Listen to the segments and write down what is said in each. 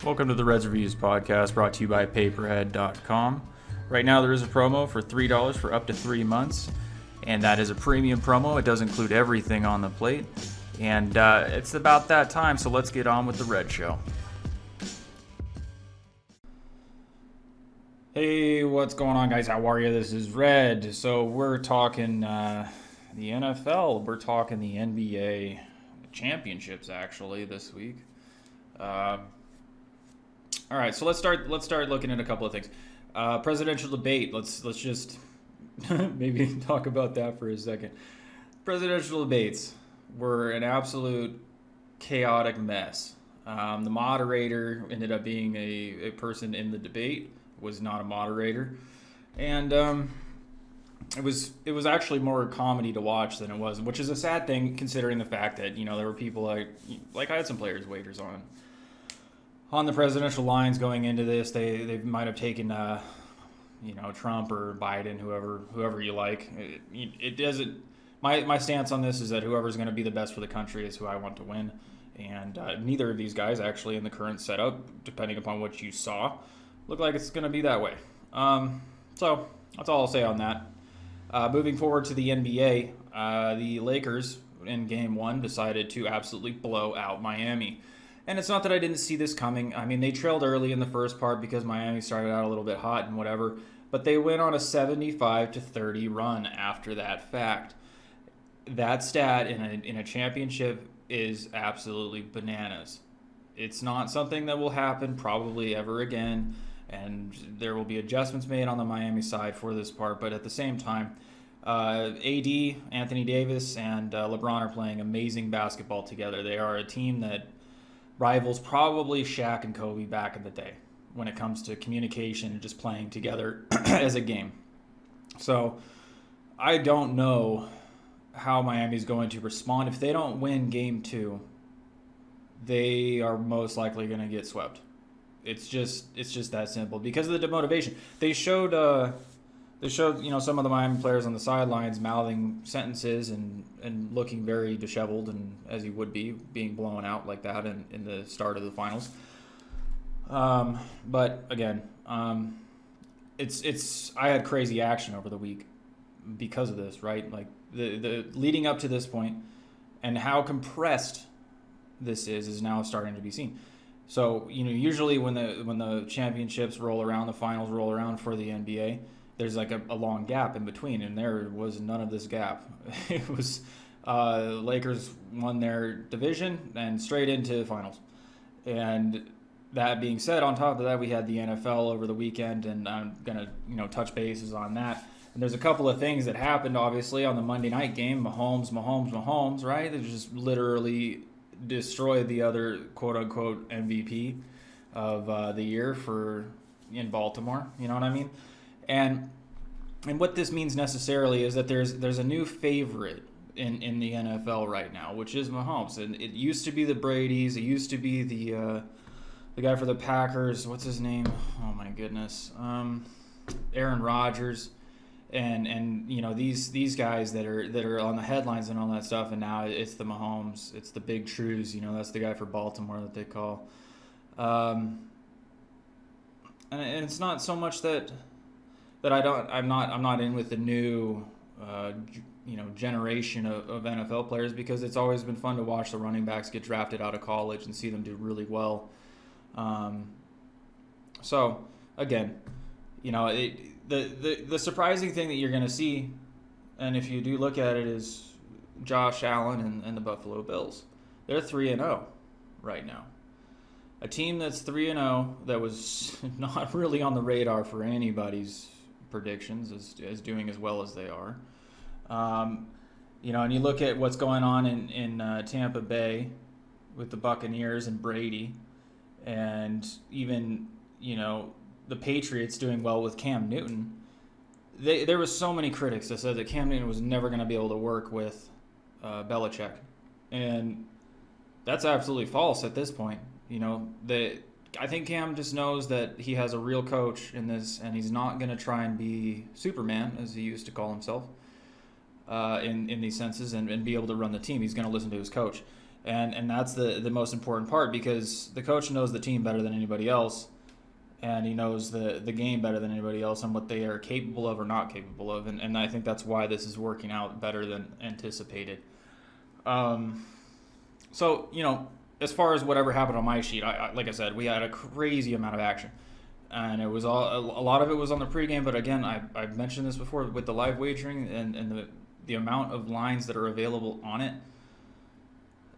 Welcome to the Redz Reviews podcast, brought to you by PayperHead.com. Right now there is a promo for $3 for up to 3 months, and that is a premium promo. It does include everything on the plate, and it's about that time, so let's get on with the Red Show. Hey, what's going on, guys? How are you? This is Red. So we're talking the NFL. We're talking the NBA championships, actually, this week. All right, so let's start looking at a couple of things. Presidential debate. Let's just maybe talk about that for a second. Presidential debates were an absolute chaotic mess. The moderator ended up being a person in the debate, was not a moderator, and it was actually more comedy to watch than it was, which is a sad thing considering the fact that there were people like I had some players wagers on the presidential lines going into this. They might have taken Trump or Biden, whoever you like. It doesn't. My stance on this is that whoever's going to be the best for the country is who I want to win, and neither of these guys actually in the current setup, depending upon what you saw, look like it's going to be that way. So that's all I'll say on that. Moving forward to the NBA, the Lakers in Game 1 decided to absolutely blow out Miami. And it's not that I didn't see this coming. I mean, they trailed early in the first part because Miami started out a little bit hot and whatever. But they went on a 75-30 run after that fact. That stat in a championship is absolutely bananas. It's not something that will happen probably ever again. And there will be adjustments made on the Miami side for this part. But at the same time, AD, Anthony Davis, and LeBron are playing amazing basketball together. They are a team that rivals probably Shaq and Kobe back in the day when it comes to communication and just playing together as a game. So I don't know how Miami's going to respond. If they don't win Game 2, they are most likely going to get swept. It's just that simple because of the demotivation. They showed some of the Miami players on the sidelines mouthing sentences and looking very disheveled, and as he would be, being blown out like that in the start of the finals. But again, it's I had crazy action over the week because of this, right? Like the leading up to this point and how compressed this is now starting to be seen. So usually when the championships roll around, the finals roll around for the NBA, there's like a long gap in between, and there was none of this gap. It was Lakers won their division and straight into finals. And that being said, on top of that, we had the NFL over the weekend, and I'm gonna touch bases on that. And there's a couple of things that happened, obviously, on the Monday night game. Mahomes, right? They just literally destroyed the other quote-unquote MVP of the year in Baltimore. You know what I mean? And what this means necessarily is that there's a new favorite in the NFL right now, which is Mahomes. And it used to be the Bradys. It used to be the guy for the Packers. What's his name? Oh my goodness, Aaron Rodgers. And these guys that are on the headlines and all that stuff, and now it's the Mahomes, it's the big trues. That's the guy for Baltimore that they call. And it's not so much that I'm not in with the new generation of NFL players, because it's always been fun to watch the running backs get drafted out of college and see them do really well. So again, the surprising thing that you're going to see, and if you do look at it, is Josh Allen and the Buffalo Bills. They're 3-0 right now. A team that's 3-0 that was not really on the radar for anybody's predictions is doing as well as they are. And you look at what's going on in Tampa Bay with the Buccaneers and Brady, and even the Patriots doing well with Cam Newton. There was so many critics that said that Cam Newton was never going to be able to work with Belichick, and that's absolutely false at this point. I think Cam just knows that he has a real coach in this, and he's not going to try and be Superman, as he used to call himself, in these senses, and be able to run the team. He's going to listen to his coach. And that's the most important part, because the coach knows the team better than anybody else, and he knows the game better than anybody else and what they are capable of or not capable of. And I think that's why this is working out better than anticipated. So, as far as whatever happened on my sheet, like I said, we had a crazy amount of action. And it was a lot of it was on the pregame, but again, I've mentioned this before with the live wagering and the amount of lines that are available on it.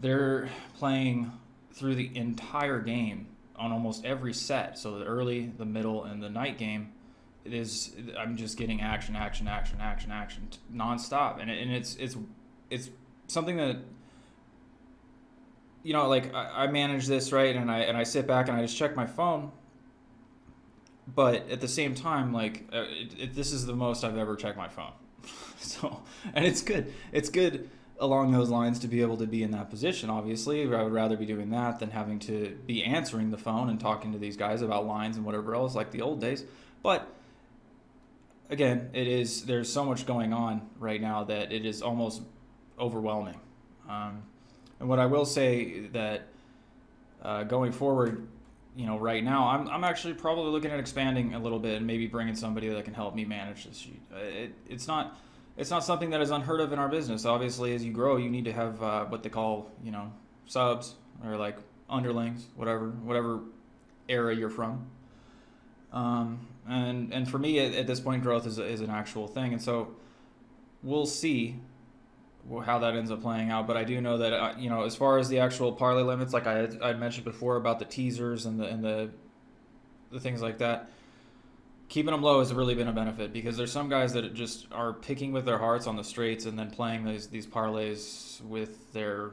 They're playing through the entire game on almost every set. So the early, the middle, and the night game, I'm just getting action nonstop, and it's something that, like I manage this, right, and I sit back and I just check my phone. But at the same time, like this is the most I've ever checked my phone. So, and it's good. It's good along those lines to be able to be in that position. Obviously, I would rather be doing that than having to be answering the phone and talking to these guys about lines and whatever else, like the old days. But again, there's so much going on right now that it is almost overwhelming. And what I will say that going forward, right now, I'm actually probably looking at expanding a little bit and maybe bringing somebody that can help me manage this sheet. It's not something that is unheard of in our business. Obviously, as you grow, you need to have what they call, subs or like underlings, whatever era you're from. And for me, at this point, growth is an actual thing. And so we'll see how that ends up playing out. But I do know that, as far as the actual parlay limits, like I'd mentioned before about the teasers and the things like that, keeping them low has really been a benefit, because there's some guys that just are picking with their hearts on the straights and then playing these parlays with their,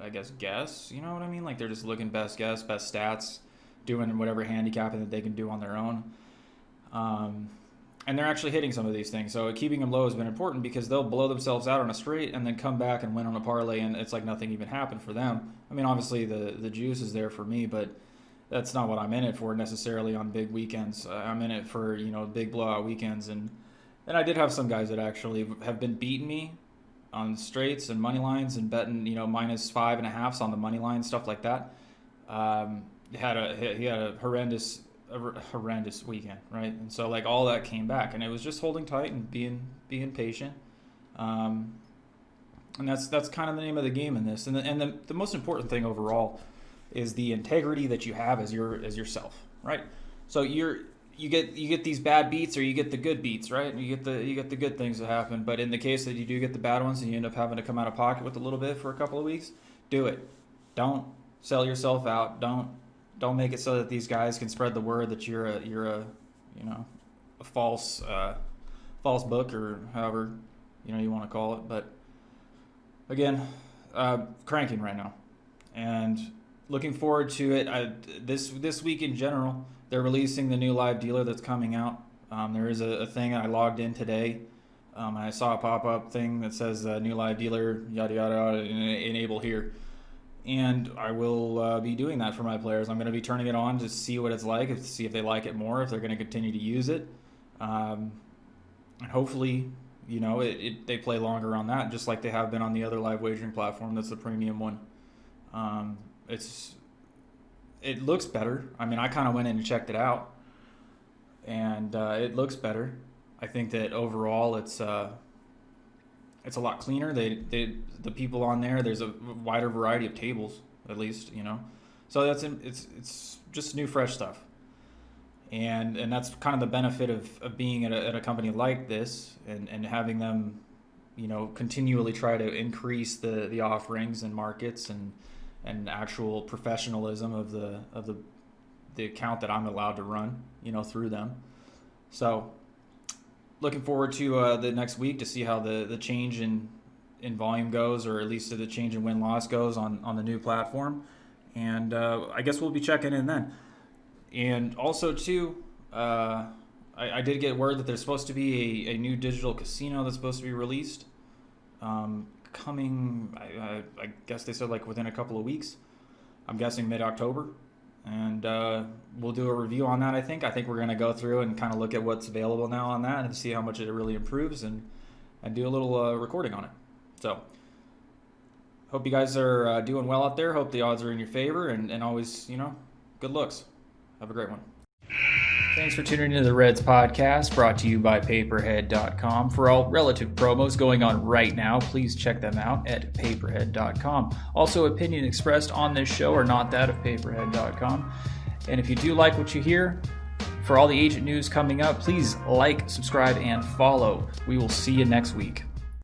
I guess, guess. You know what I mean? Like they're just looking best guess, best stats, doing whatever handicapping that they can do on their own. And they're actually hitting some of these things. So keeping them low has been important, because they'll blow themselves out on a straight and then come back and win on a parlay, and it's like nothing even happened for them. I mean, obviously the juice is there for me, but that's not what I'm in it for necessarily on big weekends. I'm in it for, big blowout weekends. And I did have some guys that actually have been beating me on straights and money lines and betting, -5.5s on the money line, stuff like that. He had a horrendous weekend, right? And so like all that came back, and it was just holding tight and being patient. And that's kind of the name of the game in this. And the most important thing overall is the integrity that you have as yourself, right? So you get these bad beats, or you get the good beats, right? You get the good things that happen. But in the case that you do get the bad ones and you end up having to come out of pocket with a little bit for a couple of weeks, do it. Don't sell yourself out. Don't make it so that these guys can spread the word that you're a false book, or however you want to call it. But again, cranking right now, and looking forward to it. This week in general, they're releasing the new live dealer that's coming out. There is a thing I logged in today. I saw a pop-up thing that says new live dealer, yada yada yada, enable here. And I will be doing that for my players. I'm going to be turning it on to see what it's like, to see if they like it more, if they're going to continue to use it. And hopefully, they play longer on that, just like they have been on the other live wagering platform. That's the premium one. It looks better. I mean, I kind of went in and checked it out, and it looks better. I think that overall it's a lot cleaner. The people on there's a wider variety of tables, at least, So it's just new, fresh stuff, and that's kind of the benefit of being at a company like this, and having them, continually try to increase the offerings and markets and actual professionalism of the account that I'm allowed to run, through them. So looking forward to the next week to see how the change in volume goes, or at least the change in win-loss goes on the new platform. And I guess we'll be checking in then. And also, too, I did get word that there's supposed to be a new digital casino that's supposed to be released. Coming, I guess they said like within a couple of weeks. I'm guessing mid-October. And we'll do a review on that, I think. I think we're going to go through and kind of look at what's available now on that and see how much it really improves, and do a little recording on it. So Hope you guys are doing well out there. Hope the odds are in your favor, and always, good looks. Have a great one. Thanks for tuning into the Redz podcast, brought to you by PayperHead.com. For all relative promos going on right now, please check them out at PayperHead.com. Also, opinions expressed on this show are not that of PayperHead.com. And if you do like what you hear, for all the agent news coming up, please like, subscribe, and follow. We will see you next week.